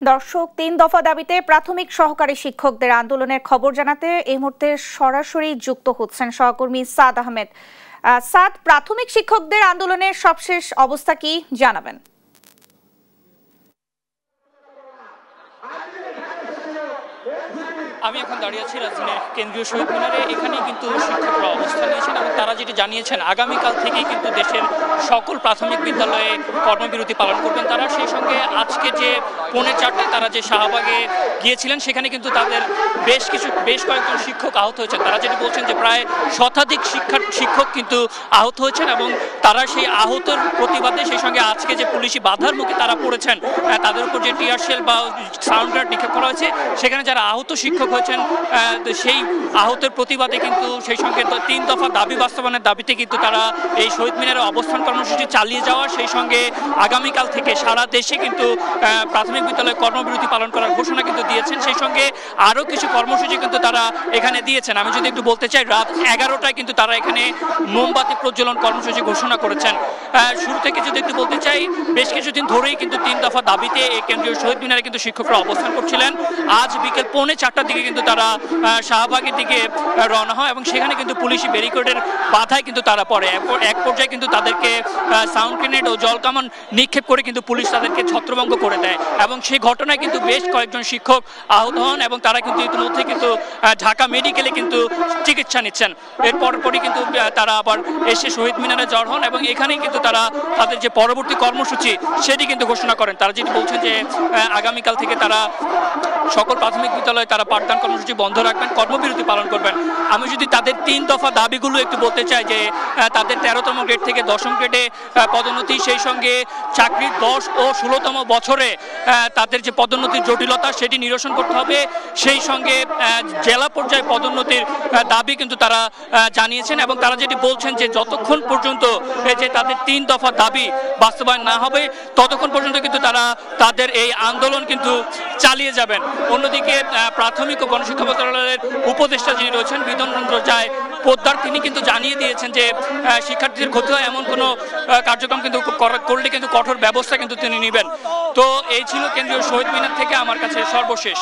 দর্শক, ৩ দফা দাবিতে প্রাথমিক সহকারী শিক্ষকদের আন্দোলনের খবর জানাতে এই মুহূর্তে সরাসরি যুক্ত হচ্ছেন সহকর্মী সাদ আহমেদ। সাদ, প্রাথমিক শিক্ষকদের আন্দোলনের সবশেষ অবস্থা কি জানাবেন? আমি এখন দাঁড়িয়ে আছি রাজধানীর কেন্দ্রীয় শহীদ মিনারে। এখানেই কিন্তু শিক্ষকরা অবস্থান নিয়েছেন এবং তারা যেটি জানিয়েছেন আগামীকাল থেকেই কিন্তু দেশের সকল প্রাথমিক বিদ্যালয়ে কর্মবিরতি পালন করবেন তারা। সেই সঙ্গে আজকে যে 4:45 তারা যে শাহবাগে গিয়েছিলেন সেখানে কিন্তু তাদের বেশ কয়েকজন শিক্ষক আহত হয়েছেন। তারা যেটি বলছেন যে প্রায় শতাধিক শিক্ষক কিন্তু আহত হয়েছেন এবং তারা সেই আহতের প্রতিবাদে সেই সঙ্গে আজকে যে পুলিশি বাধার মুখে তারা পড়েছেন, তাদের উপর যে টিয়ার শেল বা সাউন্ড গ্রেনেড নিক্ষেপ করা হয়েছে, সেখানে যারা আহত শিক্ষক হয়েছেন সেই আহতের প্রতিবাদে কিন্তু সেই সঙ্গে 3 দফা দাবি বাস্তবায়নের দাবিতে কিন্তু তারা এই শহীদ মিনারে অবস্থান কর্মসূচি চালিয়ে যাওয়া, সেই সঙ্গে আগামীকাল থেকে সারা দেশে কিন্তু প্রাথমিক বিদ্যালয়ে কর্মবিরতি পালন করার ঘোষণা কিন্তু দিয়েছেন। সেই সঙ্গে আরও কিছু কর্মসূচি কিন্তু তারা এখানে দিয়েছেন। আমি যদি একটু বলতে চাই, রাত 11টায় কিন্তু তারা এখানে মোমবাতি প্রজ্বলন কর্মসূচি ঘোষণা করেছেন। শুরু থেকে যদি একটু বলতে চাই, বেশ কিছুদিন ধরেই কিন্তু 3 দফা দাবিতে এই কেন্দ্রীয় শহীদ মিনারে কিন্তু শিক্ষকরা অবস্থান করছিলেন। আজ বিকেল 4:45 দিকে কিন্তু তারা শাহবাগের দিকে রওনা হয় এবং সেখানে কিন্তু পুলিশি ব্যারিকেডের বাধায় কিন্তু তারা পড়ে। এক পর্যায়ে কিন্তু তাদেরকে সাউন্ড গ্রেনেড ও জলকামান নিক্ষেপ করে কিন্তু পুলিশ তাদেরকে ছত্রভঙ্গ করে দেয় এবং সেই ঘটনায় কিন্তু বেশ কয়েকজন শিক্ষক আহত হন এবং তারা কিন্তু ইতিমধ্যে কিন্তু ঢাকা মেডিকেলে কিন্তু চিকিৎসা নিচ্ছেন। এর পরপরই কিন্তু তারা আবার এসে শহীদ মিনারে জড় হন এবং এখানেই কিন্তু তারা তাদের যে পরবর্তী কর্মসূচি সেটি কিন্তু ঘোষণা করেন। তারা যেটি বলছেন যে আগামীকাল থেকে তারা সকল প্রাথমিক বিদ্যালয়ে তারা পাঠদান কর্মসূচি বন্ধ রাখবেন, কর্মবিরতি পালন করবেন। আমি যদি তাদের 3 দফা দাবিগুলো একটু বলতে চাই, যে তাদের 13তম গ্রেড থেকে 10ম গ্রেডে পদোন্নতি, সেই সঙ্গে চাকরির 10 ও 16তম বছরে তাদের যে পদোন্নতির জটিলতা সেটি নিরসন করতে হবে। সেই সঙ্গে জেলা পর্যায়ে পদোন্নতির দাবি কিন্তু তারা জানিয়েছেন এবং তারা যেটি বলছেন যে যতক্ষণ পর্যন্ত যে তাদের 3 দফা দাবি বাস্তবায়ন না হবে ততক্ষণ পর্যন্ত কিন্তু তারা তাদের এই আন্দোলন কিন্তু চালিয়ে যাবেন। অন্যদিকে প্রাথমিক ও গণশিক্ষা মন্ত্রণালয়ের উপদেষ্টা যিনি রয়েছেন বিধানচন্দ্র রায় পোদ্দার, তিনি কিন্তু জানিয়ে দিয়েছেন যে শিক্ষার্থীদের ক্ষতি হয় এমন কোনো কার্যক্রম কিন্তু করলে কিন্তু কঠোর ব্যবস্থা কিন্তু তিনি নেবেন। তো এই ছিল কেন্দ্রীয় শহীদ মিনার থেকে আমার কাছে সর্বশেষ।